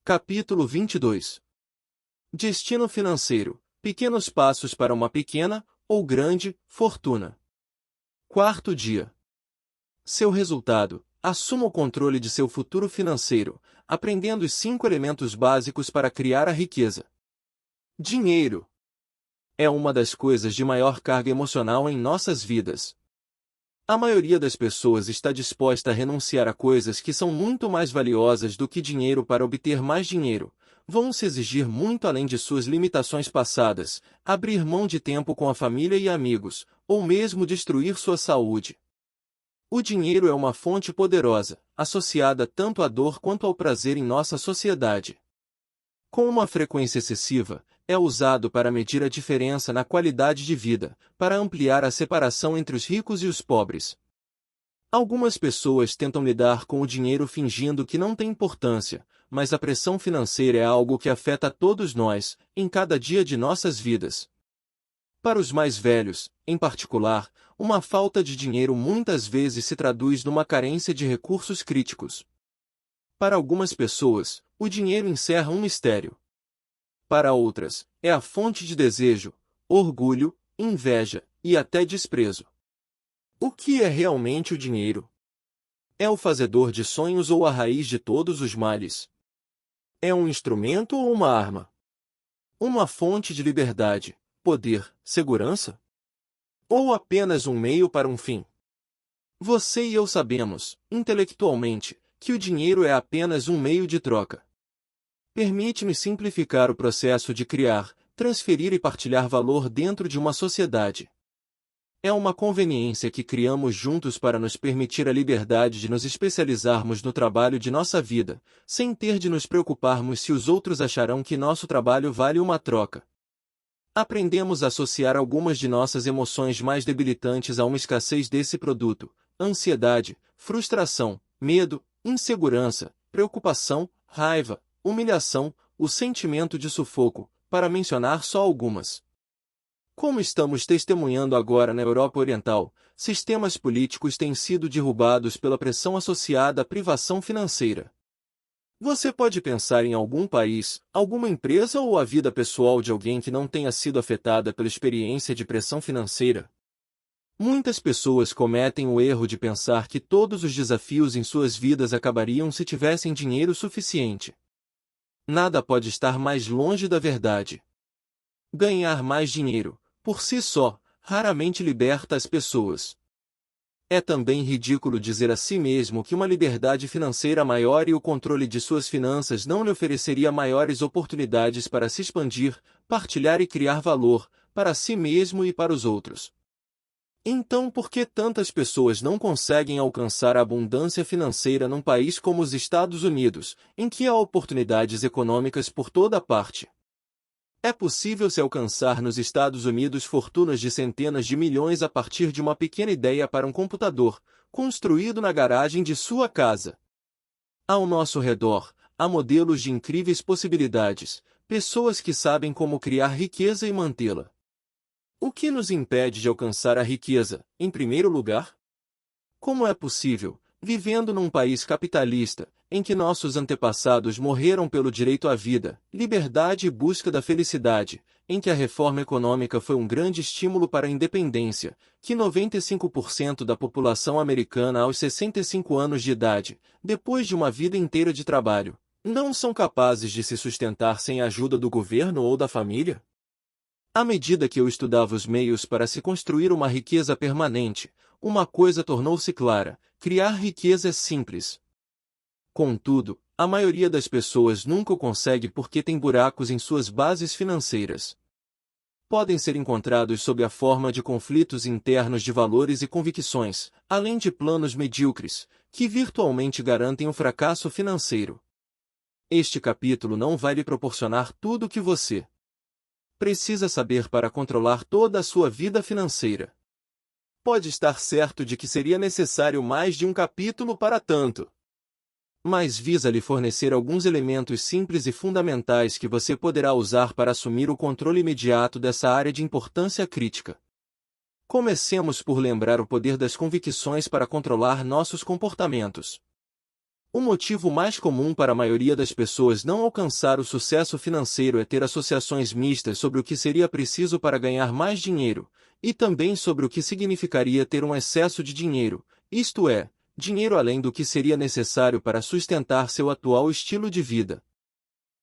Capítulo 22. Destino financeiro. Pequenos passos para uma pequena, ou grande, fortuna. Quarto dia. Seu resultado. Assuma o controle de seu futuro financeiro, aprendendo os 5 elementos básicos para criar a riqueza. Dinheiro. É uma das coisas de maior carga emocional em nossas vidas. A maioria das pessoas está disposta a renunciar a coisas que são muito mais valiosas do que dinheiro para obter mais dinheiro. Vão se exigir muito além de suas limitações passadas, abrir mão de tempo com a família e amigos, ou mesmo destruir sua saúde. O dinheiro é uma fonte poderosa, associada tanto à dor quanto ao prazer em nossa sociedade. Com uma frequência excessiva, é usado para medir a diferença na qualidade de vida, para ampliar a separação entre os ricos e os pobres. Algumas pessoas tentam lidar com o dinheiro fingindo que não tem importância, mas a pressão financeira é algo que afeta todos nós, em cada dia de nossas vidas. Para os mais velhos, em particular, uma falta de dinheiro muitas vezes se traduz numa carência de recursos críticos. Para algumas pessoas, o dinheiro encerra um mistério. Para outras, é a fonte de desejo, orgulho, inveja e até desprezo. O que é realmente o dinheiro? É o fazedor de sonhos ou a raiz de todos os males? É um instrumento ou uma arma? Uma fonte de liberdade, poder, segurança? Ou apenas um meio para um fim? Você e eu sabemos, intelectualmente, que o dinheiro é apenas um meio de troca. Permite-me simplificar o processo de criar, transferir e partilhar valor dentro de uma sociedade. É uma conveniência que criamos juntos para nos permitir a liberdade de nos especializarmos no trabalho de nossa vida, sem ter de nos preocuparmos se os outros acharão que nosso trabalho vale uma troca. Aprendemos a associar algumas de nossas emoções mais debilitantes a uma escassez desse produto: ansiedade, frustração, medo, insegurança, preocupação, raiva, humilhação, o sentimento de sufoco, para mencionar só algumas. Como estamos testemunhando agora na Europa Oriental, sistemas políticos têm sido derrubados pela pressão associada à privação financeira. Você pode pensar em algum país, alguma empresa ou a vida pessoal de alguém que não tenha sido afetada pela experiência de pressão financeira? Muitas pessoas cometem o erro de pensar que todos os desafios em suas vidas acabariam se tivessem dinheiro suficiente. Nada pode estar mais longe da verdade. Ganhar mais dinheiro, por si só, raramente liberta as pessoas. É também ridículo dizer a si mesmo que uma liberdade financeira maior e o controle de suas finanças não lhe ofereceria maiores oportunidades para se expandir, partilhar e criar valor, para si mesmo e para os outros. Então, por que tantas pessoas não conseguem alcançar a abundância financeira num país como os Estados Unidos, em que há oportunidades econômicas por toda parte? É possível se alcançar nos Estados Unidos fortunas de centenas de milhões a partir de uma pequena ideia para um computador, construído na garagem de sua casa. Ao nosso redor, há modelos de incríveis possibilidades, pessoas que sabem como criar riqueza e mantê-la. O que nos impede de alcançar a riqueza, em primeiro lugar? Como é possível, vivendo num país capitalista, em que nossos antepassados morreram pelo direito à vida, liberdade e busca da felicidade, em que a reforma econômica foi um grande estímulo para a independência, que 95% da população americana aos 65 anos de idade, depois de uma vida inteira de trabalho, não são capazes de se sustentar sem a ajuda do governo ou da família? À medida que eu estudava os meios para se construir uma riqueza permanente, uma coisa tornou-se clara: criar riqueza é simples. Contudo, a maioria das pessoas nunca o consegue porque tem buracos em suas bases financeiras. Podem ser encontrados sob a forma de conflitos internos de valores e convicções, além de planos medíocres, que virtualmente garantem o fracasso financeiro. Este capítulo não vai lhe proporcionar tudo o que você precisa saber para controlar toda a sua vida financeira. Pode estar certo de que seria necessário mais de um capítulo para tanto. Mas visa lhe fornecer alguns elementos simples e fundamentais que você poderá usar para assumir o controle imediato dessa área de importância crítica. Comecemos por lembrar o poder das convicções para controlar nossos comportamentos. O motivo mais comum para a maioria das pessoas não alcançar o sucesso financeiro é ter associações mistas sobre o que seria preciso para ganhar mais dinheiro, e também sobre o que significaria ter um excesso de dinheiro, isto é, dinheiro além do que seria necessário para sustentar seu atual estilo de vida.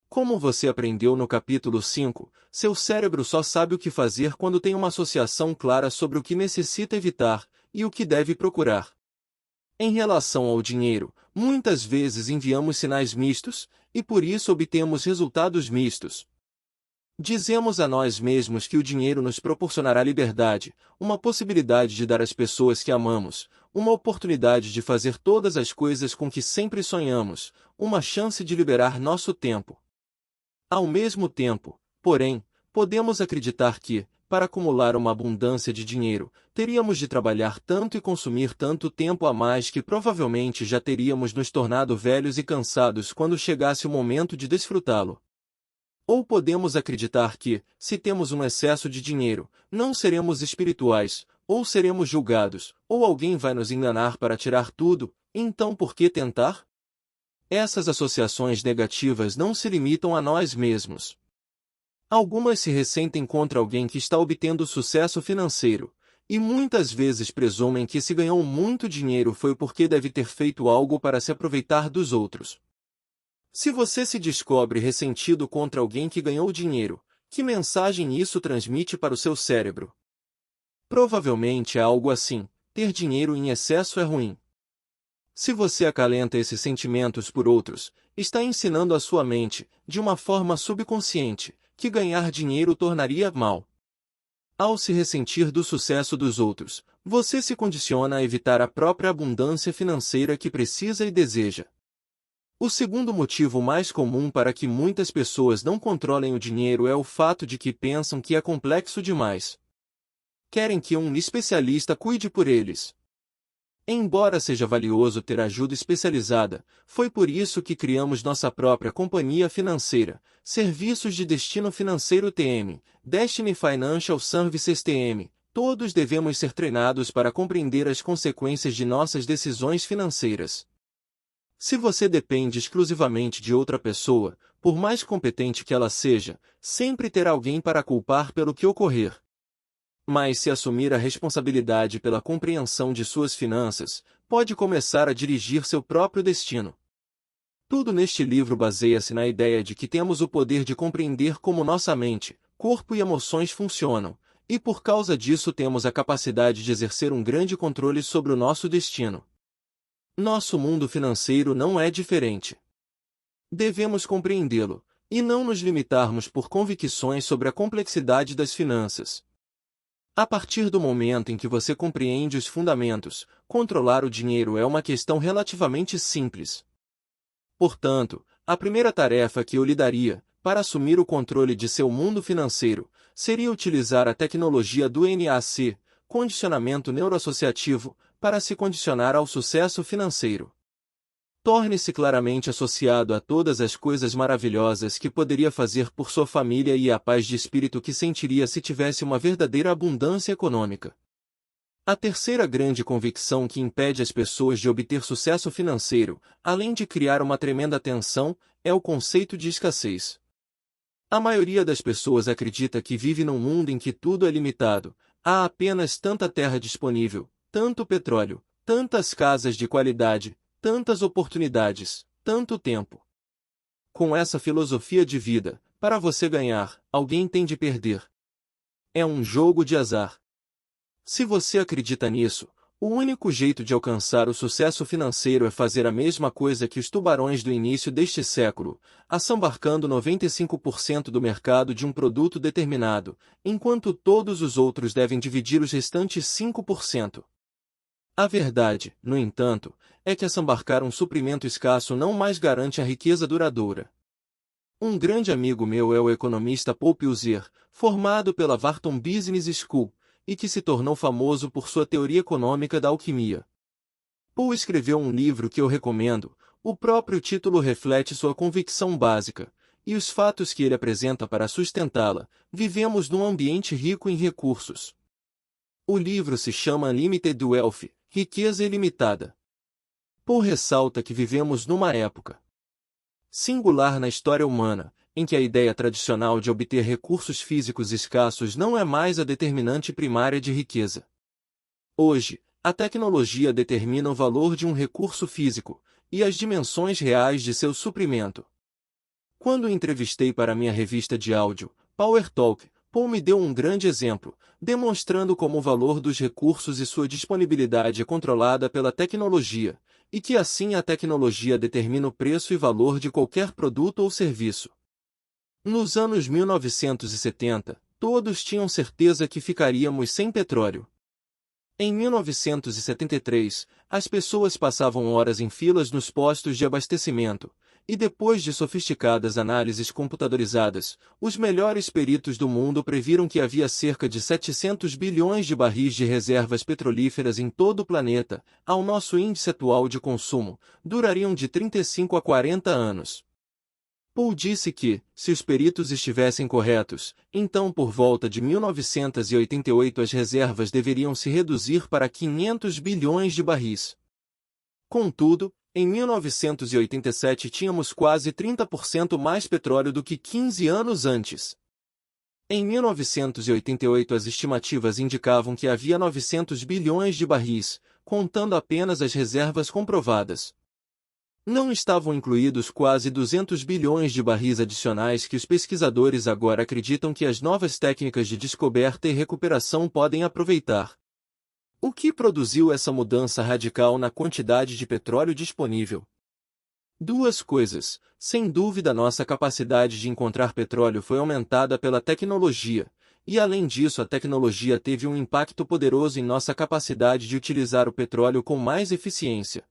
Como você aprendeu no capítulo 5, seu cérebro só sabe o que fazer quando tem uma associação clara sobre o que necessita evitar e o que deve procurar. Em relação ao dinheiro, muitas vezes enviamos sinais mistos, e por isso obtemos resultados mistos. Dizemos a nós mesmos que o dinheiro nos proporcionará liberdade, uma possibilidade de dar às pessoas que amamos, uma oportunidade de fazer todas as coisas com que sempre sonhamos, uma chance de liberar nosso tempo. Ao mesmo tempo, porém, podemos acreditar que, para acumular uma abundância de dinheiro, teríamos de trabalhar tanto e consumir tanto tempo a mais que provavelmente já teríamos nos tornado velhos e cansados quando chegasse o momento de desfrutá-lo. Ou podemos acreditar que, se temos um excesso de dinheiro, não seremos espirituais, ou seremos julgados, ou alguém vai nos enganar para tirar tudo, então por que tentar? Essas associações negativas não se limitam a nós mesmos. Algumas se ressentem contra alguém que está obtendo sucesso financeiro, e muitas vezes presumem que se ganhou muito dinheiro foi porque deve ter feito algo para se aproveitar dos outros. Se você se descobre ressentido contra alguém que ganhou dinheiro, que mensagem isso transmite para o seu cérebro? Provavelmente é algo assim: ter dinheiro em excesso é ruim. Se você acalenta esses sentimentos por outros, está ensinando a sua mente, de uma forma subconsciente, que ganhar dinheiro tornaria mal. Ao se ressentir do sucesso dos outros, você se condiciona a evitar a própria abundância financeira que precisa e deseja. O segundo motivo mais comum para que muitas pessoas não controlem o dinheiro é o fato de que pensam que é complexo demais. Querem que um especialista cuide por eles. Embora seja valioso ter ajuda especializada, foi por isso que criamos nossa própria companhia financeira, Serviços de Destino Financeiro TM, Destiny Financial Services TM. Todos devemos ser treinados para compreender as consequências de nossas decisões financeiras. Se você depende exclusivamente de outra pessoa, por mais competente que ela seja, sempre terá alguém para culpar pelo que ocorrer. Mas se assumir a responsabilidade pela compreensão de suas finanças, pode começar a dirigir seu próprio destino. Tudo neste livro baseia-se na ideia de que temos o poder de compreender como nossa mente, corpo e emoções funcionam, e por causa disso temos a capacidade de exercer um grande controle sobre o nosso destino. Nosso mundo financeiro não é diferente. Devemos compreendê-lo, e não nos limitarmos por convicções sobre a complexidade das finanças. A partir do momento em que você compreende os fundamentos, controlar o dinheiro é uma questão relativamente simples. Portanto, a primeira tarefa que eu lhe daria, para assumir o controle de seu mundo financeiro, seria utilizar a tecnologia do NAC, condicionamento neuroassociativo, para se condicionar ao sucesso financeiro. Torne-se claramente associado a todas as coisas maravilhosas que poderia fazer por sua família e a paz de espírito que sentiria se tivesse uma verdadeira abundância econômica. A terceira grande convicção que impede as pessoas de obter sucesso financeiro, além de criar uma tremenda tensão, é o conceito de escassez. A maioria das pessoas acredita que vive num mundo em que tudo é limitado, há apenas tanta terra disponível, tanto petróleo, tantas casas de qualidade, tantas oportunidades, tanto tempo. Com essa filosofia de vida, para você ganhar, alguém tem de perder. É um jogo de azar. Se você acredita nisso, o único jeito de alcançar o sucesso financeiro é fazer a mesma coisa que os tubarões do início deste século, assambarcando 95% do mercado de um produto determinado, enquanto todos os outros devem dividir os restantes 5%. A verdade, no entanto, é que assambarcar um suprimento escasso não mais garante a riqueza duradoura. Um grande amigo meu é o economista Paul Pilzer, formado pela Wharton Business School, e que se tornou famoso por sua teoria econômica da alquimia. Paul escreveu um livro que eu recomendo, o próprio título reflete sua convicção básica, e os fatos que ele apresenta para sustentá-la. Vivemos num ambiente rico em recursos. O livro se chama Unlimited Wealth, Riqueza Ilimitada. Paul ressalta que vivemos numa época singular na história humana, em que a ideia tradicional de obter recursos físicos escassos não é mais a determinante primária de riqueza. Hoje, a tecnologia determina o valor de um recurso físico e as dimensões reais de seu suprimento. Quando o entrevistei para minha revista de áudio, Power Talk, Paul me deu um grande exemplo, demonstrando como o valor dos recursos e sua disponibilidade é controlada pela tecnologia, e que assim a tecnologia determina o preço e valor de qualquer produto ou serviço. Nos anos 1970, todos tinham certeza que ficaríamos sem petróleo. Em 1973, as pessoas passavam horas em filas nos postos de abastecimento, e depois de sofisticadas análises computadorizadas, os melhores peritos do mundo previram que havia cerca de 700 bilhões de barris de reservas petrolíferas em todo o planeta, ao nosso índice atual de consumo, durariam de 35 a 40 anos. Paul disse que, se os peritos estivessem corretos, então por volta de 1988 as reservas deveriam se reduzir para 500 bilhões de barris. Contudo, em 1987 tínhamos quase 30% mais petróleo do que 15 anos antes. Em 1988 as estimativas indicavam que havia 900 bilhões de barris, contando apenas as reservas comprovadas. Não estavam incluídos quase 200 bilhões de barris adicionais que os pesquisadores agora acreditam que as novas técnicas de descoberta e recuperação podem aproveitar. O que produziu essa mudança radical na quantidade de petróleo disponível? Duas coisas. Sem dúvida, nossa capacidade de encontrar petróleo foi aumentada pela tecnologia, e além disso a tecnologia teve um impacto poderoso em nossa capacidade de utilizar o petróleo com mais eficiência.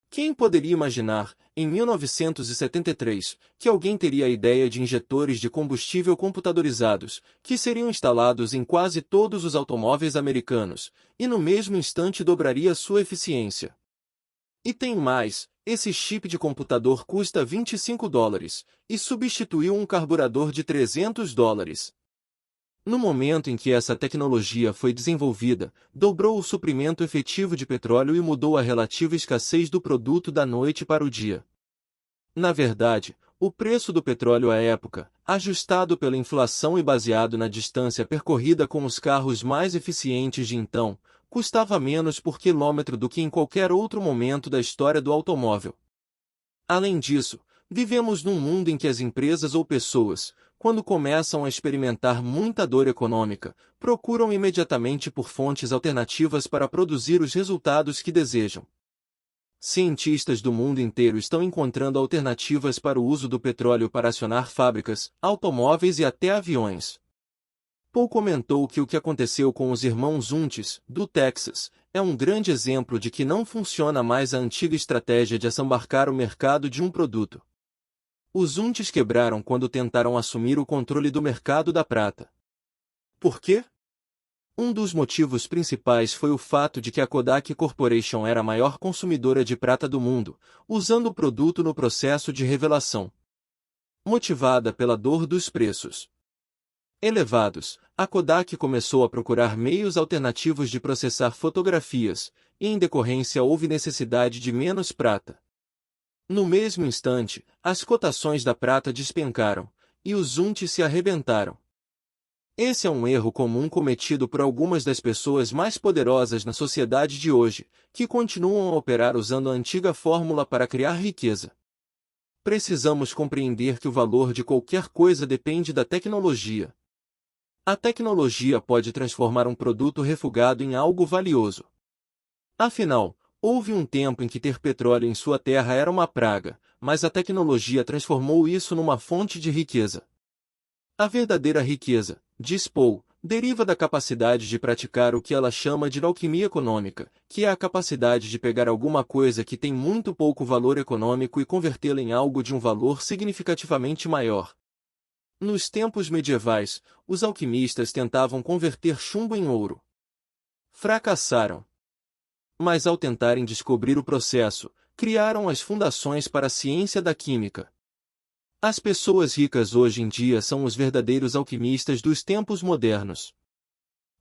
Quem poderia imaginar, em 1973, que alguém teria a ideia de injetores de combustível computadorizados, que seriam instalados em quase todos os automóveis americanos, e no mesmo instante dobraria sua eficiência? E tem mais, esse chip de computador custa $25, e substituiu um carburador de $300. No momento em que essa tecnologia foi desenvolvida, dobrou o suprimento efetivo de petróleo e mudou a relativa escassez do produto da noite para o dia. Na verdade, o preço do petróleo à época, ajustado pela inflação e baseado na distância percorrida com os carros mais eficientes de então, custava menos por quilômetro do que em qualquer outro momento da história do automóvel. Além disso, vivemos num mundo em que as empresas ou pessoas, quando começam a experimentar muita dor econômica, procuram imediatamente por fontes alternativas para produzir os resultados que desejam. Cientistas do mundo inteiro estão encontrando alternativas para o uso do petróleo para acionar fábricas, automóveis e até aviões. Paul comentou que o que aconteceu com os irmãos Untes, do Texas, é um grande exemplo de que não funciona mais a antiga estratégia de assambarcar o mercado de um produto. Os Untes quebraram quando tentaram assumir o controle do mercado da prata. Por quê? Um dos motivos principais foi o fato de que a Kodak Corporation era a maior consumidora de prata do mundo, usando o produto no processo de revelação. Motivada pela dor dos preços elevados, a Kodak começou a procurar meios alternativos de processar fotografias, e em decorrência houve necessidade de menos prata. No mesmo instante, as cotações da prata despencaram, e os Untes se arrebentaram. Esse é um erro comum cometido por algumas das pessoas mais poderosas na sociedade de hoje, que continuam a operar usando a antiga fórmula para criar riqueza. Precisamos compreender que o valor de qualquer coisa depende da tecnologia. A tecnologia pode transformar um produto refugado em algo valioso. Afinal, houve um tempo em que ter petróleo em sua terra era uma praga, mas a tecnologia transformou isso numa fonte de riqueza. A verdadeira riqueza, diz Paul, deriva da capacidade de praticar o que ela chama de alquimia econômica, que é a capacidade de pegar alguma coisa que tem muito pouco valor econômico e convertê-la em algo de um valor significativamente maior. Nos tempos medievais, os alquimistas tentavam converter chumbo em ouro. Fracassaram. Mas ao tentarem descobrir o processo, criaram as fundações para a ciência da química. As pessoas ricas hoje em dia são os verdadeiros alquimistas dos tempos modernos.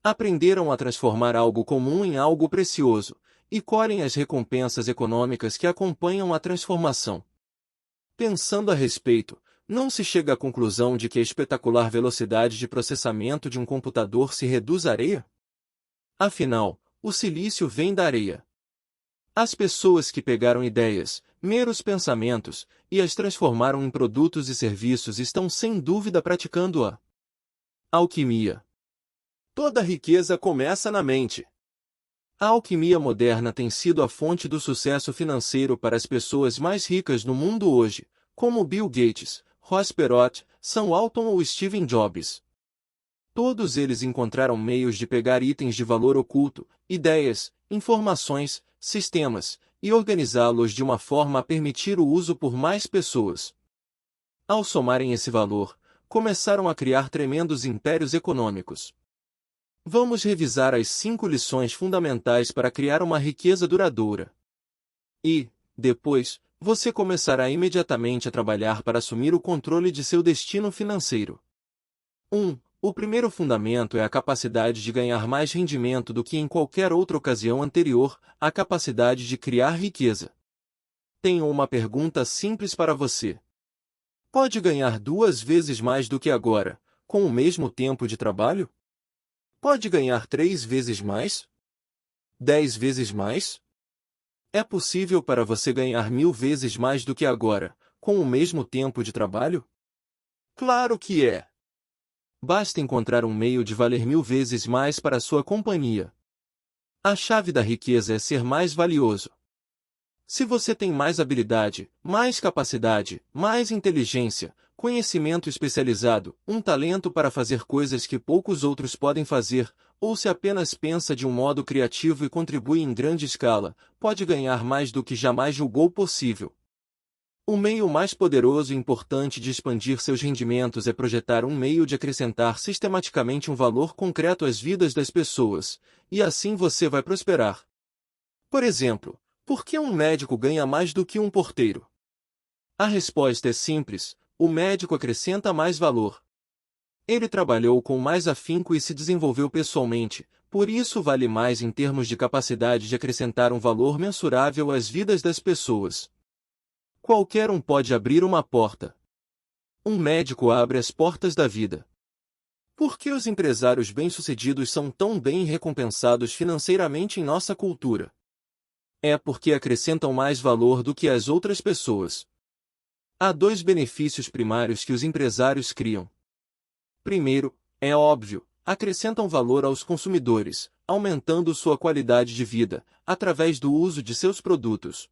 Aprenderam a transformar algo comum em algo precioso, e colhem as recompensas econômicas que acompanham a transformação. Pensando a respeito, não se chega à conclusão de que a espetacular velocidade de processamento de um computador se reduz à areia? Afinal, o silício vem da areia. As pessoas que pegaram ideias, meros pensamentos, e as transformaram em produtos e serviços estão sem dúvida praticando a alquimia. Toda riqueza começa na mente. A alquimia moderna tem sido a fonte do sucesso financeiro para as pessoas mais ricas no mundo hoje, como Bill Gates, Ross Perot, Sam Walton ou Steve Jobs. Todos eles encontraram meios de pegar itens de valor oculto, ideias, informações, sistemas, e organizá-los de uma forma a permitir o uso por mais pessoas. Ao somarem esse valor, começaram a criar tremendos impérios econômicos. Vamos revisar as 5 lições fundamentais para criar uma riqueza duradoura. E, depois, você começará imediatamente a trabalhar para assumir o controle de seu destino financeiro. 1. O primeiro fundamento é a capacidade de ganhar mais rendimento do que em qualquer outra ocasião anterior, a capacidade de criar riqueza. Tenho uma pergunta simples para você. Pode ganhar 2 vezes mais do que agora, com o mesmo tempo de trabalho? Pode ganhar 3 vezes mais? 10 vezes mais? É possível para você ganhar 1000 vezes mais do que agora, com o mesmo tempo de trabalho? Claro que é! Basta encontrar um meio de valer 1000 vezes mais para a sua companhia. A chave da riqueza é ser mais valioso. Se você tem mais habilidade, mais capacidade, mais inteligência, conhecimento especializado, um talento para fazer coisas que poucos outros podem fazer, ou se apenas pensa de um modo criativo e contribui em grande escala, pode ganhar mais do que jamais julgou possível. O meio mais poderoso e importante de expandir seus rendimentos é projetar um meio de acrescentar sistematicamente um valor concreto às vidas das pessoas, e assim você vai prosperar. Por exemplo, por que um médico ganha mais do que um porteiro? A resposta é simples: o médico acrescenta mais valor. Ele trabalhou com mais afinco e se desenvolveu pessoalmente, por isso vale mais em termos de capacidade de acrescentar um valor mensurável às vidas das pessoas. Qualquer um pode abrir uma porta. Um médico abre as portas da vida. Por que os empresários bem-sucedidos são tão bem recompensados financeiramente em nossa cultura? É porque acrescentam mais valor do que as outras pessoas. Há 2 benefícios primários que os empresários criam. Primeiro, é óbvio, acrescentam valor aos consumidores, aumentando sua qualidade de vida, através do uso de seus produtos.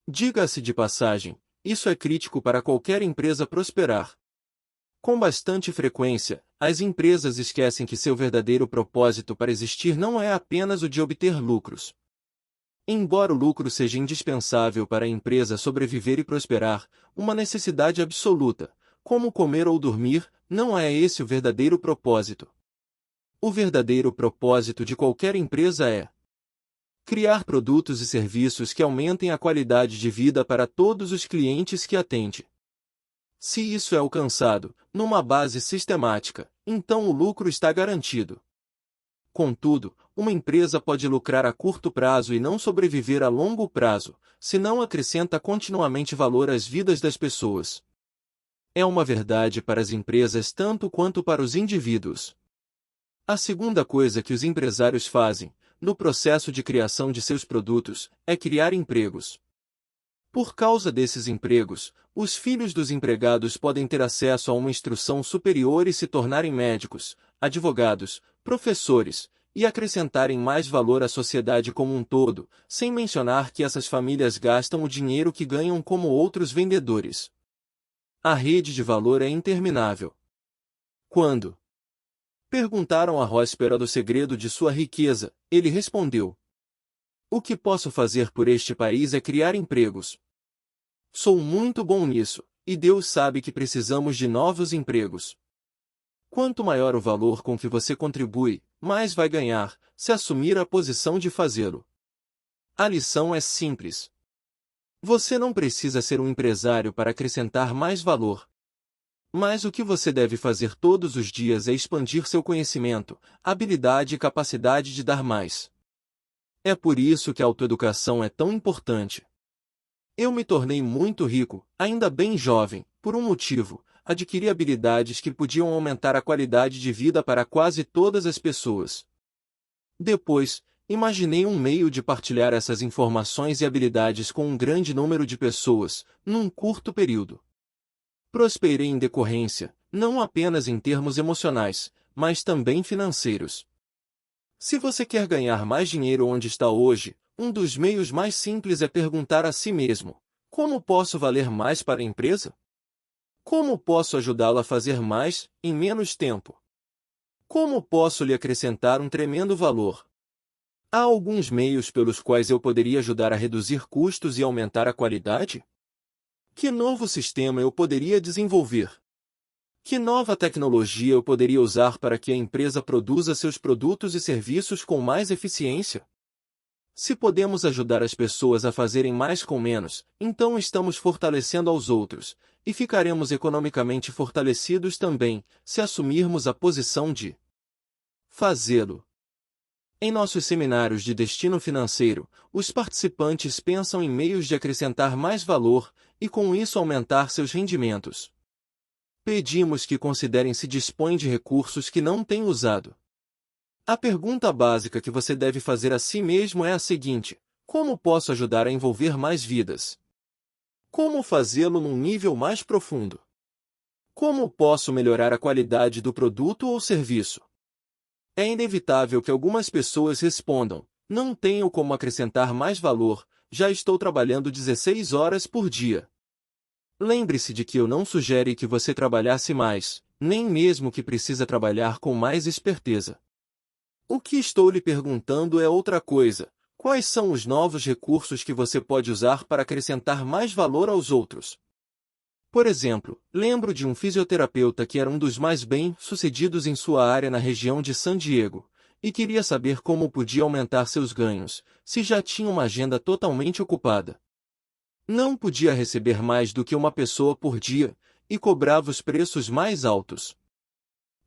Diga-se de passagem, isso é crítico para qualquer empresa prosperar. Com bastante frequência, as empresas esquecem que seu verdadeiro propósito para existir não é apenas o de obter lucros. Embora o lucro seja indispensável para a empresa sobreviver e prosperar, uma necessidade absoluta, como comer ou dormir, não é esse o verdadeiro propósito. O verdadeiro propósito de qualquer empresa é criar produtos e serviços que aumentem a qualidade de vida para todos os clientes que atende. Se isso é alcançado, numa base sistemática, então o lucro está garantido. Contudo, uma empresa pode lucrar a curto prazo e não sobreviver a longo prazo, se não acrescenta continuamente valor às vidas das pessoas. É uma verdade para as empresas tanto quanto para os indivíduos. A segunda coisa que os empresários fazem, no processo de criação de seus produtos, é criar empregos. Por causa desses empregos, os filhos dos empregados podem ter acesso a uma instrução superior e se tornarem médicos, advogados, professores, e acrescentarem mais valor à sociedade como um todo, sem mencionar que essas famílias gastam o dinheiro que ganham como outros vendedores. A rede de valor é interminável. Quando perguntaram a Róspera do segredo de sua riqueza, ele respondeu: "O que posso fazer por este país é criar empregos. Sou muito bom nisso, e Deus sabe que precisamos de novos empregos. Quanto maior o valor com que você contribui, mais vai ganhar, se assumir a posição de fazê-lo." A lição é simples. Você não precisa ser um empresário para acrescentar mais valor. Mas o que você deve fazer todos os dias é expandir seu conhecimento, habilidade e capacidade de dar mais. É por isso que a autoeducação é tão importante. Eu me tornei muito rico, ainda bem jovem, por um motivo: adquiri habilidades que podiam aumentar a qualidade de vida para quase todas as pessoas. Depois, imaginei um meio de partilhar essas informações e habilidades com um grande número de pessoas, num curto período. Prosperei em decorrência, não apenas em termos emocionais, mas também financeiros. Se você quer ganhar mais dinheiro onde está hoje, um dos meios mais simples é perguntar a si mesmo: como posso valer mais para a empresa? Como posso ajudá-la a fazer mais, em menos tempo? Como posso lhe acrescentar um tremendo valor? Há alguns meios pelos quais eu poderia ajudar a reduzir custos e aumentar a qualidade? Que novo sistema eu poderia desenvolver? Que nova tecnologia eu poderia usar para que a empresa produza seus produtos e serviços com mais eficiência? Se podemos ajudar as pessoas a fazerem mais com menos, então estamos fortalecendo aos outros, e ficaremos economicamente fortalecidos também, se assumirmos a posição de fazê-lo. Em nossos seminários de destino financeiro, os participantes pensam em meios de acrescentar mais valor e com isso aumentar seus rendimentos. Pedimos que considerem se dispõem de recursos que não têm usado. A pergunta básica que você deve fazer a si mesmo é a seguinte: como posso ajudar a envolver mais vidas? Como fazê-lo num nível mais profundo? Como posso melhorar a qualidade do produto ou serviço? É inevitável que algumas pessoas respondam: não tenho como acrescentar mais valor, já estou trabalhando 16 horas por dia. Lembre-se de que eu não sugere que você trabalhasse mais, nem mesmo que precisa trabalhar com mais esperteza. O que estou lhe perguntando é outra coisa: quais são os novos recursos que você pode usar para acrescentar mais valor aos outros? Por exemplo, lembro de um fisioterapeuta que era um dos mais bem-sucedidos em sua área na região de San Diego, e queria saber como podia aumentar seus ganhos, se já tinha uma agenda totalmente ocupada. Não podia receber mais do que uma pessoa por dia, e cobrava os preços mais altos.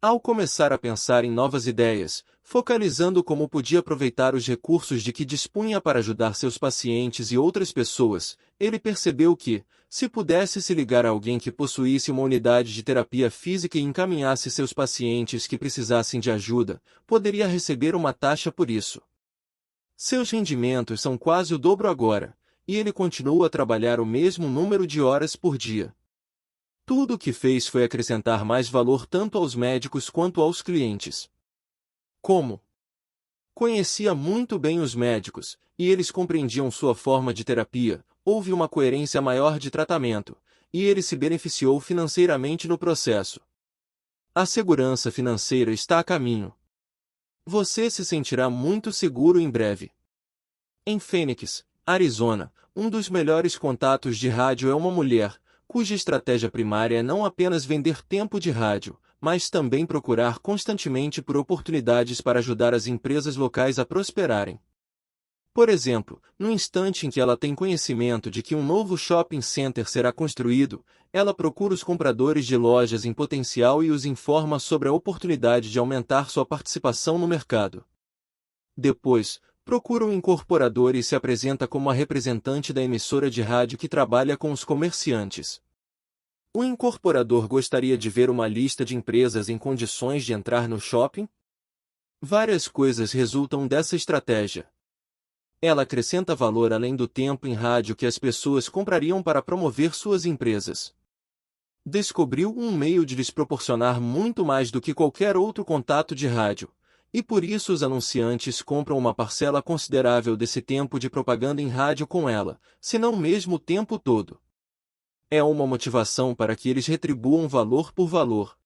Ao começar a pensar em novas ideias, focalizando como podia aproveitar os recursos de que dispunha para ajudar seus pacientes e outras pessoas, ele percebeu que, se pudesse se ligar a alguém que possuísse uma unidade de terapia física e encaminhasse seus pacientes que precisassem de ajuda, poderia receber uma taxa por isso. Seus rendimentos são quase o dobro agora, e ele continua a trabalhar o mesmo número de horas por dia. Tudo o que fez foi acrescentar mais valor tanto aos médicos quanto aos clientes. Como? Conhecia muito bem os médicos, e eles compreendiam sua forma de terapia, houve uma coerência maior de tratamento, e ele se beneficiou financeiramente no processo. A segurança financeira está a caminho. Você se sentirá muito seguro em breve. Em Phoenix, Arizona, um dos melhores contatos de rádio é uma mulher, cuja estratégia primária é não apenas vender tempo de rádio, mas também procurar constantemente por oportunidades para ajudar as empresas locais a prosperarem. Por exemplo, no instante em que ela tem conhecimento de que um novo shopping center será construído, ela procura os compradores de lojas em potencial e os informa sobre a oportunidade de aumentar sua participação no mercado. Depois, procura um incorporador e se apresenta como a representante da emissora de rádio que trabalha com os comerciantes. O incorporador gostaria de ver uma lista de empresas em condições de entrar no shopping? Várias coisas resultam dessa estratégia. Ela acrescenta valor além do tempo em rádio que as pessoas comprariam para promover suas empresas. Descobriu um meio de lhes proporcionar muito mais do que qualquer outro contato de rádio, e por isso os anunciantes compram uma parcela considerável desse tempo de propaganda em rádio com ela, se não mesmo o tempo todo. É uma motivação para que eles retribuam valor por valor.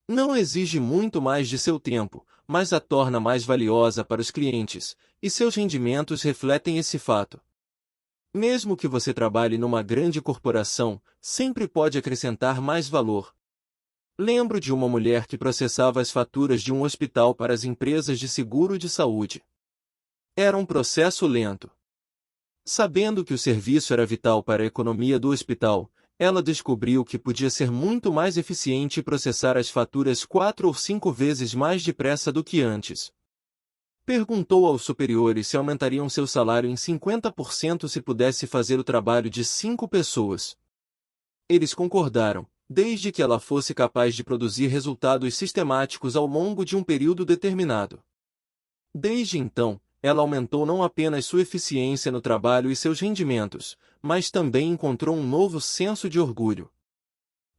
Não exige muito mais de seu tempo, mas a torna mais valiosa para os clientes, e seus rendimentos refletem esse fato. Mesmo que você trabalhe numa grande corporação, sempre pode acrescentar mais valor. Lembro de uma mulher que processava as faturas de um hospital para as empresas de seguro de saúde. Era um processo lento. Sabendo que o serviço era vital para a economia do hospital, ela descobriu que podia ser muito mais eficiente e processar as faturas 4 ou 5 vezes mais depressa do que antes. Perguntou aos superiores se aumentariam seu salário em 50% se pudesse fazer o trabalho de 5 pessoas. Eles concordaram, desde que ela fosse capaz de produzir resultados sistemáticos ao longo de um período determinado. Desde então, ela aumentou não apenas sua eficiência no trabalho e seus rendimentos, mas também encontrou um novo senso de orgulho.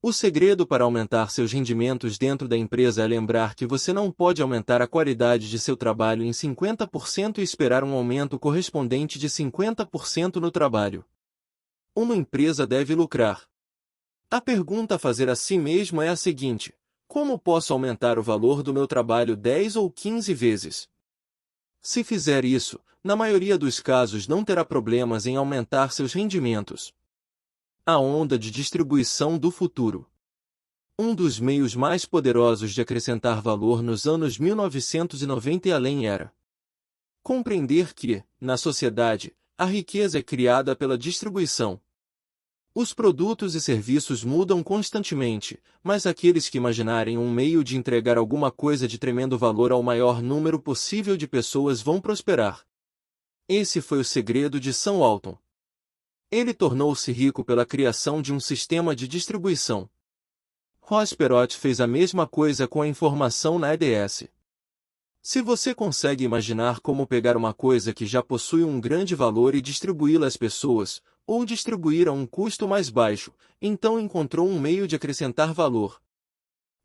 O segredo para aumentar seus rendimentos dentro da empresa é lembrar que você não pode aumentar a qualidade de seu trabalho em 50% e esperar um aumento correspondente de 50% no trabalho. Uma empresa deve lucrar. A pergunta a fazer a si mesmo é a seguinte: como posso aumentar o valor do meu trabalho 10 ou 15 vezes? Se fizer isso, na maioria dos casos não terá problemas em aumentar seus rendimentos. A onda de distribuição do futuro. Um dos meios mais poderosos de acrescentar valor nos anos 1990 e além era compreender que, na sociedade, a riqueza é criada pela distribuição. Os produtos e serviços mudam constantemente, mas aqueles que imaginarem um meio de entregar alguma coisa de tremendo valor ao maior número possível de pessoas vão prosperar. Esse foi o segredo de Sam Walton. Ele tornou-se rico pela criação de um sistema de distribuição. Ross Perot fez a mesma coisa com a informação na EDS. Se você consegue imaginar como pegar uma coisa que já possui um grande valor e distribuí-la às pessoas, ou distribuir a um custo mais baixo, então encontrou um meio de acrescentar valor.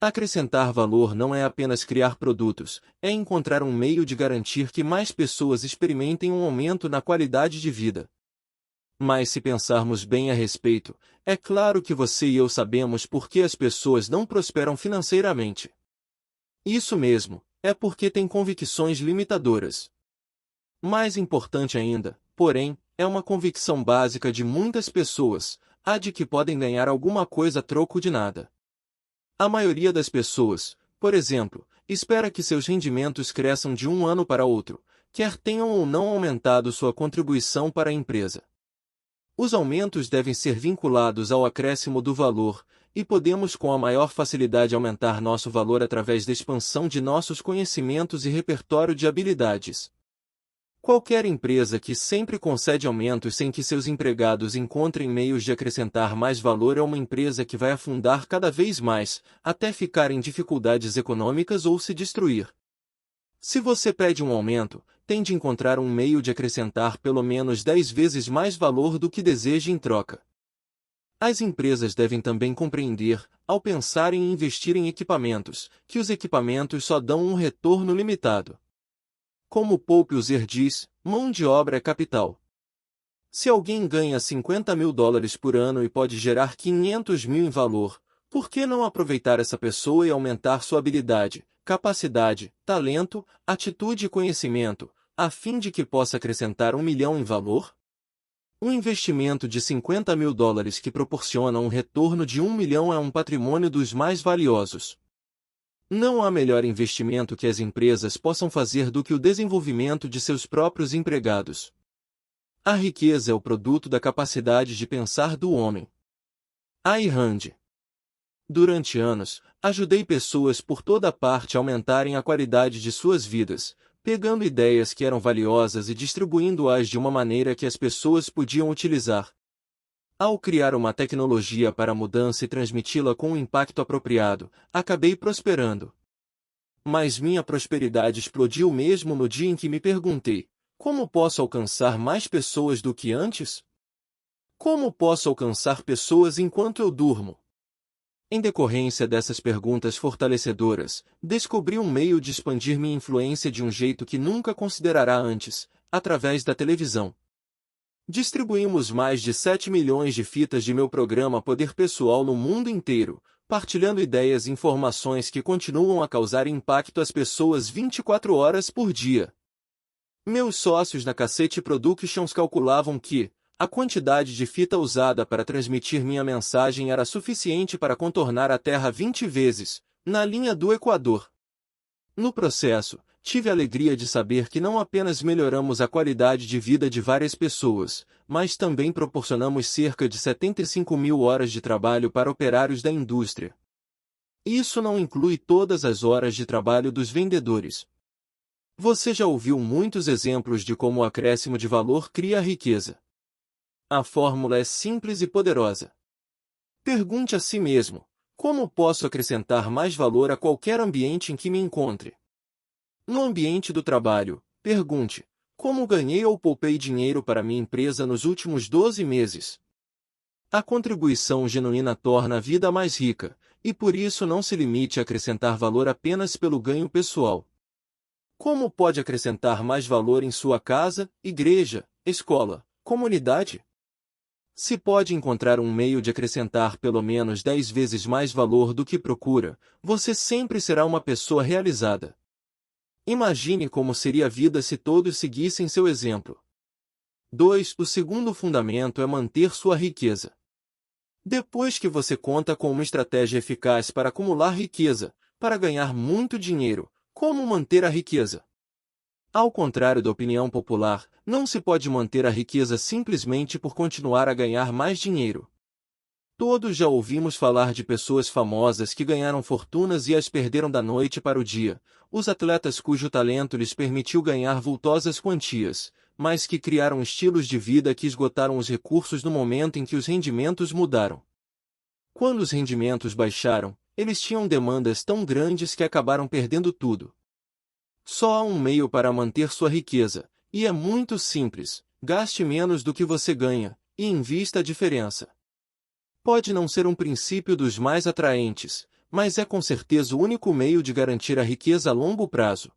Acrescentar valor não é apenas criar produtos, é encontrar um meio de garantir que mais pessoas experimentem um aumento na qualidade de vida. Mas se pensarmos bem a respeito, é claro que você e eu sabemos por que as pessoas não prosperam financeiramente. Isso mesmo, é porque têm convicções limitadoras. Mais importante ainda, porém, é uma convicção básica de muitas pessoas, a de que podem ganhar alguma coisa a troco de nada. A maioria das pessoas, por exemplo, espera que seus rendimentos cresçam de um ano para outro, quer tenham ou não aumentado sua contribuição para a empresa. Os aumentos devem ser vinculados ao acréscimo do valor, e podemos com a maior facilidade aumentar nosso valor através da expansão de nossos conhecimentos e repertório de habilidades. Qualquer empresa que sempre concede aumentos sem que seus empregados encontrem meios de acrescentar mais valor é uma empresa que vai afundar cada vez mais, até ficar em dificuldades econômicas ou se destruir. Se você pede um aumento, tente encontrar um meio de acrescentar pelo menos 10 vezes mais valor do que deseja em troca. As empresas devem também compreender, ao pensar em investir em equipamentos, que os equipamentos só dão um retorno limitado. Como Paul Pilzer diz, mão de obra é capital. Se alguém ganha $50.000 por ano e pode gerar 500 mil em valor, por que não aproveitar essa pessoa e aumentar sua habilidade, capacidade, talento, atitude e conhecimento, a fim de que possa acrescentar 1 milhão em valor? Um investimento de $50.000 que proporciona um retorno de 1 milhão é um patrimônio dos mais valiosos. Não há melhor investimento que as empresas possam fazer do que o desenvolvimento de seus próprios empregados. A riqueza é o produto da capacidade de pensar do homem. Ayn Rand. Durante anos, ajudei pessoas por toda parte a aumentarem a qualidade de suas vidas, pegando ideias que eram valiosas e distribuindo-as de uma maneira que as pessoas podiam utilizar. Ao criar uma tecnologia para a mudança e transmiti-la com um impacto apropriado, acabei prosperando. Mas minha prosperidade explodiu mesmo no dia em que me perguntei: como posso alcançar mais pessoas do que antes? Como posso alcançar pessoas enquanto eu durmo? Em decorrência dessas perguntas fortalecedoras, descobri um meio de expandir minha influência de um jeito que nunca considerara antes, através da televisão. Distribuímos mais de 7 milhões de fitas de meu programa Poder Pessoal no mundo inteiro, partilhando ideias e informações que continuam a causar impacto às pessoas 24 horas por dia. Meus sócios na Cassette Productions calculavam que a quantidade de fita usada para transmitir minha mensagem era suficiente para contornar a Terra 20 vezes, na linha do Equador. No processo, tive a alegria de saber que não apenas melhoramos a qualidade de vida de várias pessoas, mas também proporcionamos cerca de 75 mil horas de trabalho para operários da indústria. Isso não inclui todas as horas de trabalho dos vendedores. Você já ouviu muitos exemplos de como o acréscimo de valor cria riqueza. A fórmula é simples e poderosa. Pergunte a si mesmo: como posso acrescentar mais valor a qualquer ambiente em que me encontre? No ambiente do trabalho, pergunte: como ganhei ou poupei dinheiro para minha empresa nos últimos 12 meses? A contribuição genuína torna a vida mais rica, e por isso não se limite a acrescentar valor apenas pelo ganho pessoal. Como pode acrescentar mais valor em sua casa, igreja, escola, comunidade? Se pode encontrar um meio de acrescentar pelo menos 10 vezes mais valor do que procura, você sempre será uma pessoa realizada. Imagine como seria a vida se todos seguissem seu exemplo. 2. O segundo fundamento é manter sua riqueza. Depois que você conta com uma estratégia eficaz para acumular riqueza, para ganhar muito dinheiro, como manter a riqueza? Ao contrário da opinião popular, não se pode manter a riqueza simplesmente por continuar a ganhar mais dinheiro. Todos já ouvimos falar de pessoas famosas que ganharam fortunas e as perderam da noite para o dia, os atletas cujo talento lhes permitiu ganhar vultosas quantias, mas que criaram estilos de vida que esgotaram os recursos no momento em que os rendimentos mudaram. Quando os rendimentos baixaram, eles tinham demandas tão grandes que acabaram perdendo tudo. Só há um meio para manter sua riqueza, e é muito simples: gaste menos do que você ganha, e invista a diferença. Pode não ser um princípio dos mais atraentes, mas é com certeza o único meio de garantir a riqueza a longo prazo.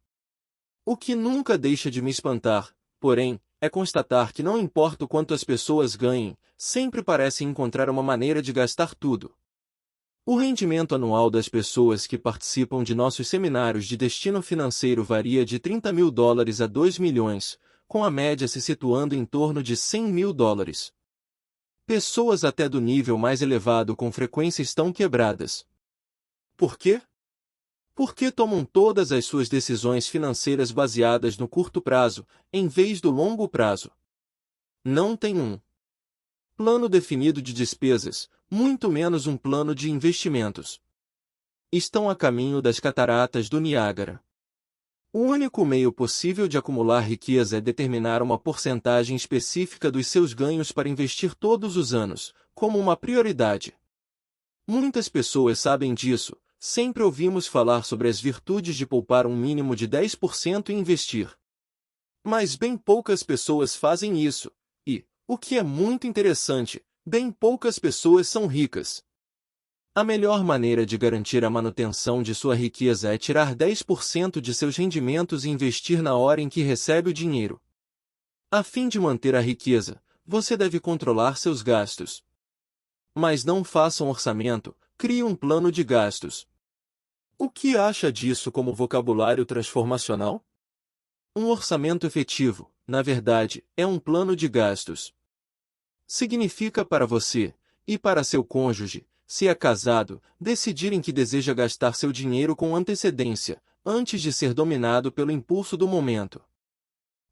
O que nunca deixa de me espantar, porém, é constatar que não importa o quanto as pessoas ganhem, sempre parecem encontrar uma maneira de gastar tudo. O rendimento anual das pessoas que participam de nossos seminários de destino financeiro varia de $30.000 a 2 milhões, com a média se situando em torno de $100.000. Pessoas até do nível mais elevado com frequência estão quebradas. Por quê? Porque tomam todas as suas decisões financeiras baseadas no curto prazo, em vez do longo prazo. Não tem um plano definido de despesas, muito menos um plano de investimentos. Estão a caminho das cataratas do Niágara. O único meio possível de acumular riqueza é determinar uma porcentagem específica dos seus ganhos para investir todos os anos, como uma prioridade. Muitas pessoas sabem disso, sempre ouvimos falar sobre as virtudes de poupar um mínimo de 10% e investir. Mas bem poucas pessoas fazem isso, e, o que é muito interessante, bem poucas pessoas são ricas. A melhor maneira de garantir a manutenção de sua riqueza é tirar 10% de seus rendimentos e investir na hora em que recebe o dinheiro. A fim de manter a riqueza, você deve controlar seus gastos. Mas não faça um orçamento, crie um plano de gastos. O que acha disso como vocabulário transformacional? Um orçamento efetivo, na verdade, é um plano de gastos. Significa para você, e para seu cônjuge, se é casado, decidirem que deseja gastar seu dinheiro com antecedência, antes de ser dominado pelo impulso do momento.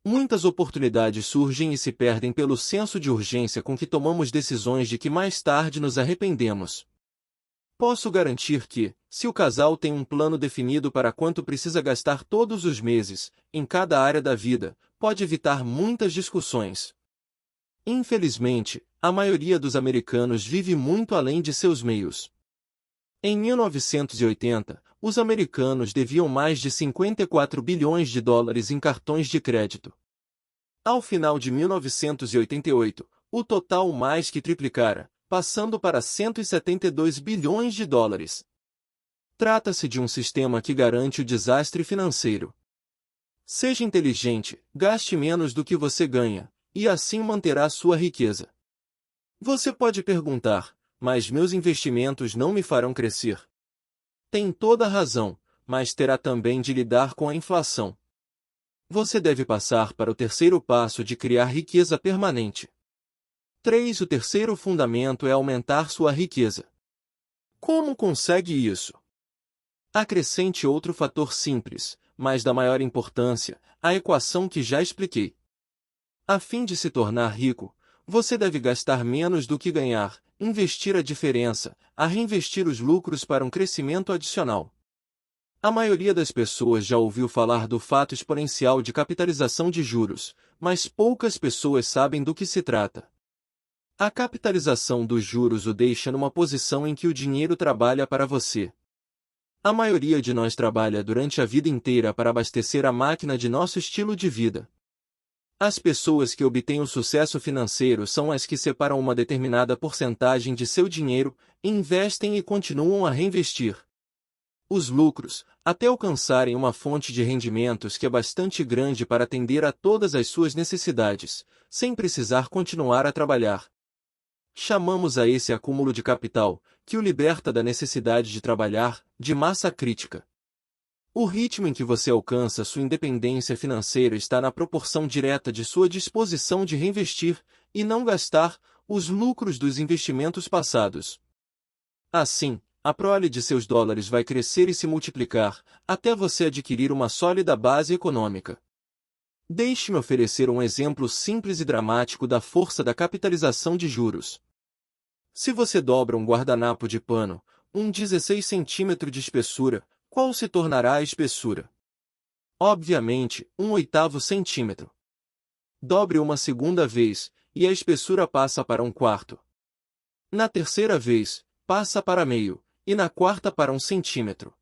Muitas oportunidades surgem e se perdem pelo senso de urgência com que tomamos decisões de que mais tarde nos arrependemos. Posso garantir que, se o casal tem um plano definido para quanto precisa gastar todos os meses, em cada área da vida, pode evitar muitas discussões. Infelizmente, a maioria dos americanos vive muito além de seus meios. Em 1980, os americanos deviam mais de 54 bilhões de dólares em cartões de crédito. Ao final de 1988, o total mais que triplicara, passando para 172 bilhões de dólares. Trata-se de um sistema que garante o desastre financeiro. Seja inteligente, gaste menos do que você ganha, e assim manterá sua riqueza. Você pode perguntar: mas meus investimentos não me farão crescer? Tem toda a razão, mas terá também de lidar com a inflação. Você deve passar para o terceiro passo de criar riqueza permanente. 3. O terceiro fundamento é aumentar sua riqueza. Como consegue isso? Acrescente outro fator simples, mas da maior importância, a equação que já expliquei. A fim de se tornar rico, você deve gastar menos do que ganhar, investir a diferença, a reinvestir os lucros para um crescimento adicional. A maioria das pessoas já ouviu falar do fato exponencial de capitalização de juros, mas poucas pessoas sabem do que se trata. A capitalização dos juros o deixa numa posição em que o dinheiro trabalha para você. A maioria de nós trabalha durante a vida inteira para abastecer a máquina de nosso estilo de vida. As pessoas que obtêm o sucesso financeiro são as que separam uma determinada porcentagem de seu dinheiro, investem e continuam a reinvestir os lucros, até alcançarem uma fonte de rendimentos que é bastante grande para atender a todas as suas necessidades, sem precisar continuar a trabalhar. Chamamos a esse acúmulo de capital, que o liberta da necessidade de trabalhar, de massa crítica. O ritmo em que você alcança sua independência financeira está na proporção direta de sua disposição de reinvestir, e não gastar, os lucros dos investimentos passados. Assim, a prole de seus dólares vai crescer e se multiplicar, até você adquirir uma sólida base econômica. Deixe-me oferecer um exemplo simples e dramático da força da capitalização de juros. Se você dobra um guardanapo de pano, um 16 cm de espessura, qual se tornará a espessura? Obviamente, 1/8 centímetro. Dobre uma segunda vez, e a espessura passa para 1/4. Na terceira vez, passa para meio, e na quarta para 1 centímetro.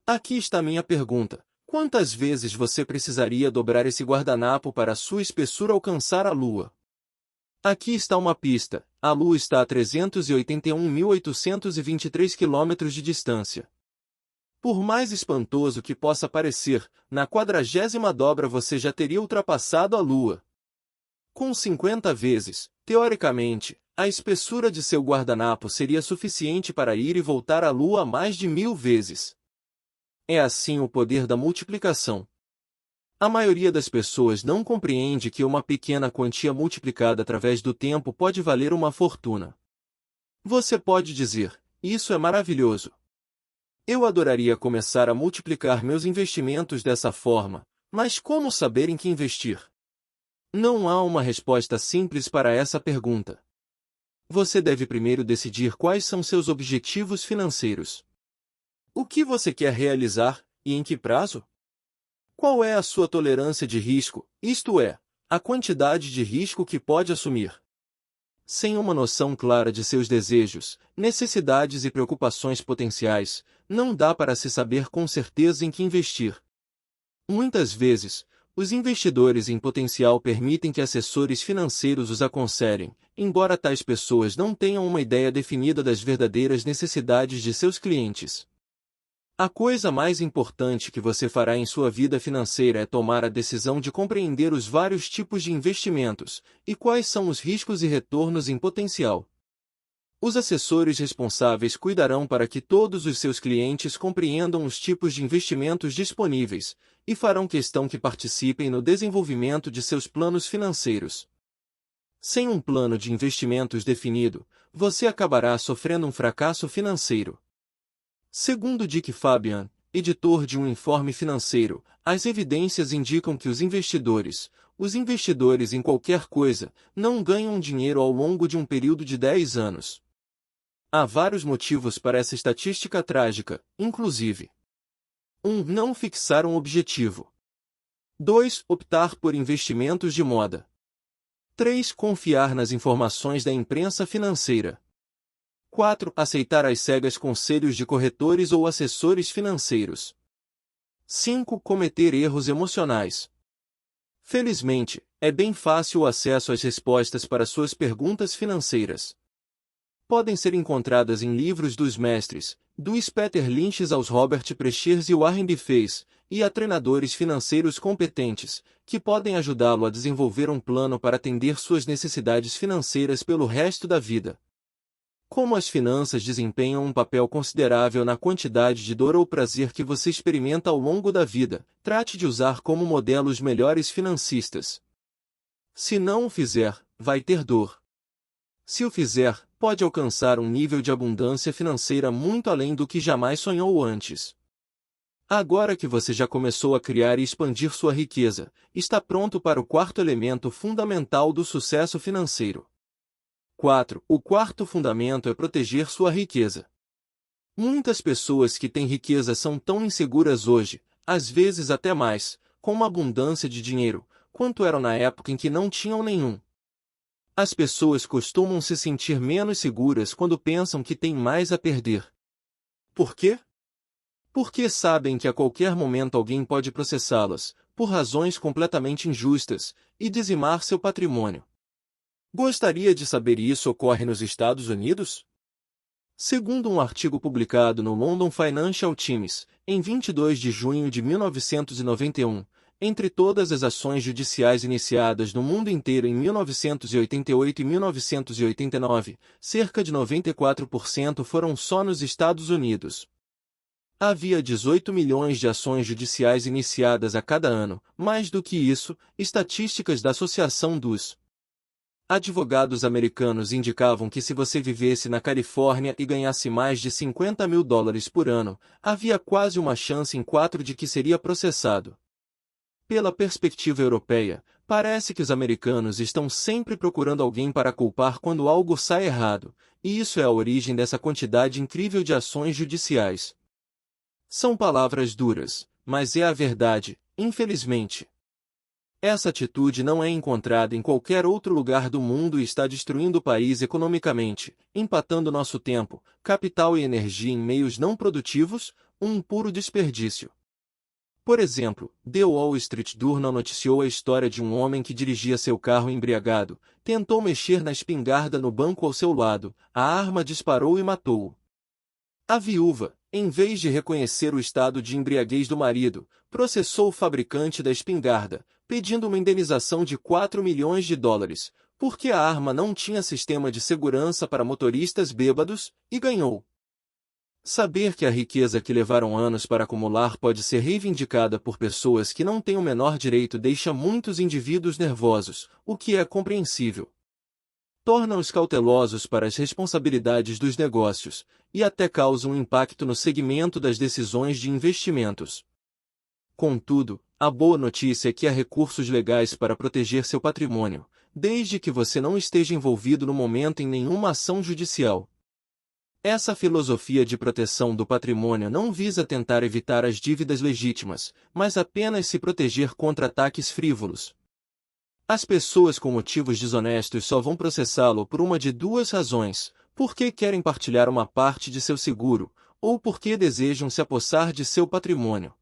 Aqui está minha pergunta: quantas vezes você precisaria dobrar esse guardanapo para sua espessura alcançar a Lua? Aqui está uma pista: a Lua está a 381.823 km de distância. Por mais espantoso que possa parecer, na 40ª dobra você já teria ultrapassado a Lua. Com 50 vezes, teoricamente, a espessura de seu guardanapo seria suficiente para ir e voltar à Lua mais de 1000 vezes. É assim o poder da multiplicação. A maioria das pessoas não compreende que uma pequena quantia multiplicada através do tempo pode valer uma fortuna. Você pode dizer: isso é maravilhoso. Eu adoraria começar a multiplicar meus investimentos dessa forma, mas como saber em que investir? Não há uma resposta simples para essa pergunta. Você deve primeiro decidir quais são seus objetivos financeiros. O que você quer realizar, e em que prazo? Qual é a sua tolerância de risco, isto é, a quantidade de risco que pode assumir? Sem uma noção clara de seus desejos, necessidades e preocupações potenciais, não dá para se saber com certeza em que investir. Muitas vezes, os investidores em potencial permitem que assessores financeiros os aconselhem, embora tais pessoas não tenham uma ideia definida das verdadeiras necessidades de seus clientes. A coisa mais importante que você fará em sua vida financeira é tomar a decisão de compreender os vários tipos de investimentos, e quais são os riscos e retornos em potencial. Os assessores responsáveis cuidarão para que todos os seus clientes compreendam os tipos de investimentos disponíveis, e farão questão que participem no desenvolvimento de seus planos financeiros. Sem um plano de investimentos definido, você acabará sofrendo um fracasso financeiro. Segundo Dick Fabian, editor de um informe financeiro, as evidências indicam que os investidores em qualquer coisa, não ganham dinheiro ao longo de um período de 10 anos. Há vários motivos para essa estatística trágica, inclusive: 1. Não fixar um objetivo. 2. Optar por investimentos de moda. 3. Confiar nas informações da imprensa financeira. 4. Aceitar às cegas conselhos de corretores ou assessores financeiros. 5. Cometer erros emocionais. Felizmente, é bem fácil o acesso às respostas para suas perguntas financeiras. Podem ser encontradas em livros dos mestres, dos Peter Lynch aos Robert Prechers e Warren Buffett, e a treinadores financeiros competentes, que podem ajudá-lo a desenvolver um plano para atender suas necessidades financeiras pelo resto da vida. Como as finanças desempenham um papel considerável na quantidade de dor ou prazer que você experimenta ao longo da vida, trate de usar como modelo os melhores financistas. Se não o fizer, vai ter dor. Se o fizer, pode alcançar um nível de abundância financeira muito além do que jamais sonhou antes. Agora que você já começou a criar e expandir sua riqueza, está pronto para o quarto elemento fundamental do sucesso financeiro. 4. O quarto fundamento é proteger sua riqueza. Muitas pessoas que têm riqueza são tão inseguras hoje, às vezes até mais, com uma abundância de dinheiro, quanto eram na época em que não tinham nenhum. As pessoas costumam se sentir menos seguras quando pensam que têm mais a perder. Por quê? Porque sabem que a qualquer momento alguém pode processá-las, por razões completamente injustas, e dizimar seu patrimônio. Gostaria de saber isso ocorre nos Estados Unidos? Segundo um artigo publicado no London Financial Times, em 22 de junho de 1991, entre todas as ações judiciais iniciadas no mundo inteiro em 1988 e 1989, cerca de 94% foram só nos Estados Unidos. Havia 18 milhões de ações judiciais iniciadas a cada ano. Mais do que isso, estatísticas da Associação dos Advogados americanos indicavam que se você vivesse na Califórnia e ganhasse mais de $50.000 por ano, havia quase uma chance em 4 de que seria processado. Pela perspectiva europeia, parece que os americanos estão sempre procurando alguém para culpar quando algo sai errado, e isso é a origem dessa quantidade incrível de ações judiciais. São palavras duras, mas é a verdade, infelizmente. Essa atitude não é encontrada em qualquer outro lugar do mundo e está destruindo o país economicamente, empatando nosso tempo, capital e energia em meios não produtivos, um puro desperdício. Por exemplo, The Wall Street Journal noticiou a história de um homem que dirigia seu carro embriagado, tentou mexer na espingarda no banco ao seu lado, a arma disparou e matou-o. A viúva, em vez de reconhecer o estado de embriaguez do marido, processou o fabricante da espingarda, pedindo uma indenização de $4 milhões, porque a arma não tinha sistema de segurança para motoristas bêbados, e ganhou. Saber que a riqueza que levaram anos para acumular pode ser reivindicada por pessoas que não têm o menor direito deixa muitos indivíduos nervosos, o que é compreensível. Torna-os cautelosos para as responsabilidades dos negócios, e até causa um impacto no segmento das decisões de investimentos. Contudo, a boa notícia é que há recursos legais para proteger seu patrimônio, desde que você não esteja envolvido no momento em nenhuma ação judicial. Essa filosofia de proteção do patrimônio não visa tentar evitar as dívidas legítimas, mas apenas se proteger contra ataques frívolos. As pessoas com motivos desonestos só vão processá-lo por uma de duas razões: porque querem partilhar uma parte de seu seguro, ou porque desejam se apossar de seu patrimônio.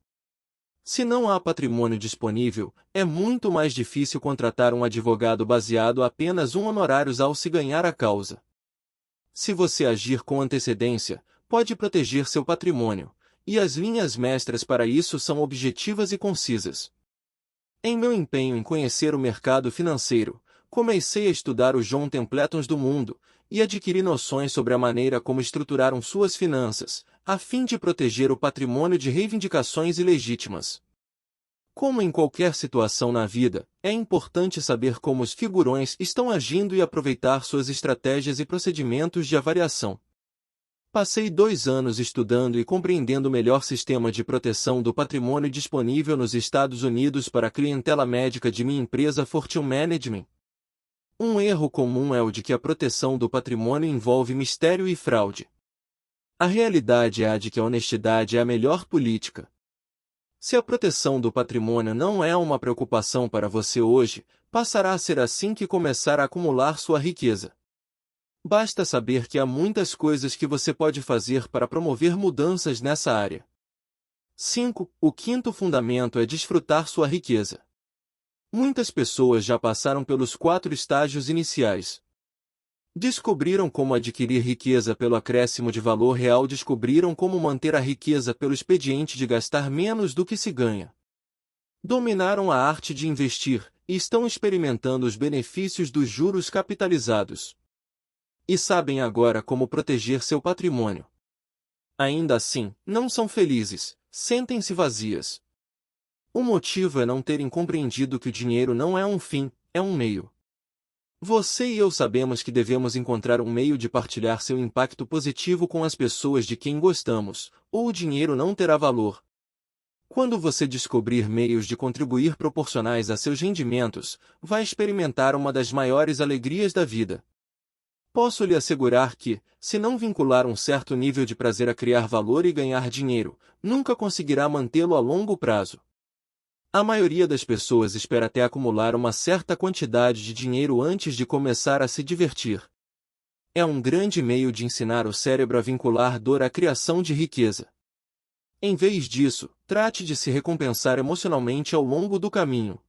Se não há patrimônio disponível, é muito mais difícil contratar um advogado baseado apenas em honorários ao se ganhar a causa. Se você agir com antecedência, pode proteger seu patrimônio, e as linhas mestras para isso são objetivas e concisas. Em meu empenho em conhecer o mercado financeiro, comecei a estudar os John Templetons do mundo, e adquiri noções sobre a maneira como estruturaram suas finanças, a fim de proteger o patrimônio de reivindicações ilegítimas. Como em qualquer situação na vida, é importante saber como os figurões estão agindo e aproveitar suas estratégias e procedimentos de avaliação. Passei 2 anos estudando e compreendendo o melhor sistema de proteção do patrimônio disponível nos Estados Unidos para a clientela médica de minha empresa Fortune Management. Um erro comum é o de que a proteção do patrimônio envolve mistério e fraude. A realidade é a de que a honestidade é a melhor política. Se a proteção do patrimônio não é uma preocupação para você hoje, passará a ser assim que começar a acumular sua riqueza. Basta saber que há muitas coisas que você pode fazer para promover mudanças nessa área. 5. O quinto fundamento é desfrutar sua riqueza. Muitas pessoas já passaram pelos 4 estágios iniciais. Descobriram como adquirir riqueza pelo acréscimo de valor real, descobriram como manter a riqueza pelo expediente de gastar menos do que se ganha. Dominaram a arte de investir, e estão experimentando os benefícios dos juros capitalizados. E sabem agora como proteger seu patrimônio. Ainda assim, não são felizes, sentem-se vazias. O motivo é não terem compreendido que o dinheiro não é um fim, é um meio. Você e eu sabemos que devemos encontrar um meio de partilhar seu impacto positivo com as pessoas de quem gostamos, ou o dinheiro não terá valor. Quando você descobrir meios de contribuir proporcionais a seus rendimentos, vai experimentar uma das maiores alegrias da vida. Posso lhe assegurar que, se não vincular um certo nível de prazer a criar valor e ganhar dinheiro, nunca conseguirá mantê-lo a longo prazo. A maioria das pessoas espera até acumular uma certa quantidade de dinheiro antes de começar a se divertir. É um grande meio de ensinar o cérebro a vincular dor à criação de riqueza. Em vez disso, trate de se recompensar emocionalmente ao longo do caminho.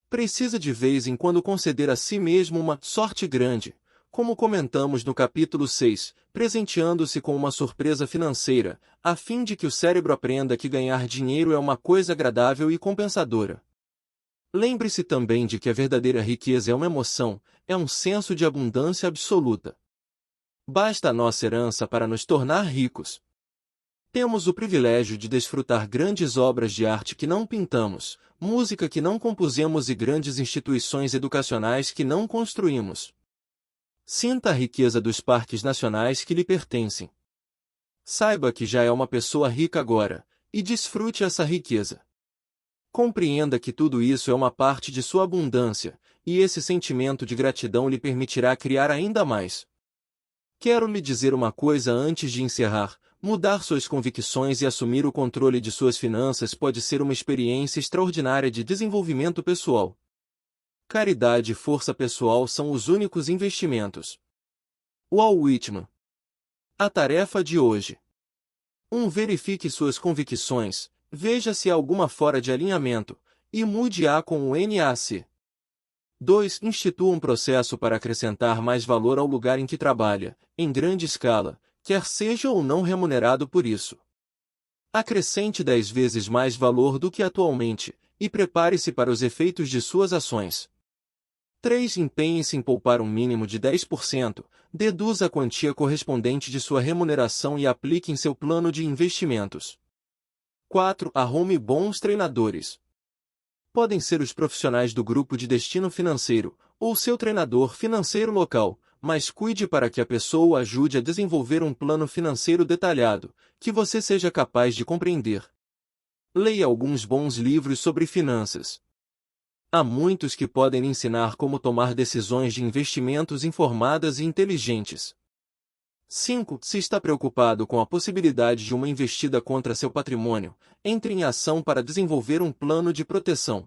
Precisa de vez em quando conceder a si mesmo uma sorte grande, como comentamos no capítulo 6, presenteando-se com uma surpresa financeira, a fim de que o cérebro aprenda que ganhar dinheiro é uma coisa agradável e compensadora. Lembre-se também de que a verdadeira riqueza é uma emoção, é um senso de abundância absoluta. Basta a nossa herança para nos tornar ricos. Temos o privilégio de desfrutar grandes obras de arte que não pintamos, música que não compusemos e grandes instituições educacionais que não construímos. Sinta a riqueza dos parques nacionais que lhe pertencem. Saiba que já é uma pessoa rica agora, e desfrute essa riqueza. Compreenda que tudo isso é uma parte de sua abundância, e esse sentimento de gratidão lhe permitirá criar ainda mais. Quero lhe dizer uma coisa antes de encerrar: mudar suas convicções e assumir o controle de suas finanças pode ser uma experiência extraordinária de desenvolvimento pessoal. Caridade e força pessoal são os únicos investimentos. Walt Whitman. A tarefa de hoje. 1. Verifique suas convicções, veja se há alguma fora de alinhamento, e mude-a com o NAC. 2. Institua um processo para acrescentar mais valor ao lugar em que trabalha, em grande escala, quer seja ou não remunerado por isso. Acrescente 10 vezes mais valor do que atualmente, e prepare-se para os efeitos de suas ações. 3. Empenhe-se em poupar um mínimo de 10%, deduza a quantia correspondente de sua remuneração e aplique em seu plano de investimentos. 4. Arrume bons treinadores. Podem ser os profissionais do grupo de destino financeiro, ou seu treinador financeiro local, mas cuide para que a pessoa o ajude a desenvolver um plano financeiro detalhado, que você seja capaz de compreender. Leia alguns bons livros sobre finanças. Há muitos que podem lhe ensinar como tomar decisões de investimentos informadas e inteligentes. 5. Se está preocupado com a possibilidade de uma investida contra seu patrimônio, entre em ação para desenvolver um plano de proteção.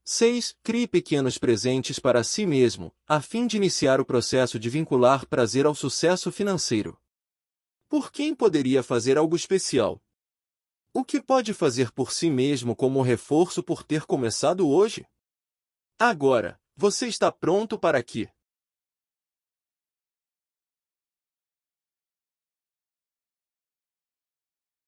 6. Crie pequenos presentes para si mesmo, a fim de iniciar o processo de vincular prazer ao sucesso financeiro. Por quem poderia fazer algo especial? O que pode fazer por si mesmo como reforço por ter começado hoje? Agora, você está pronto para que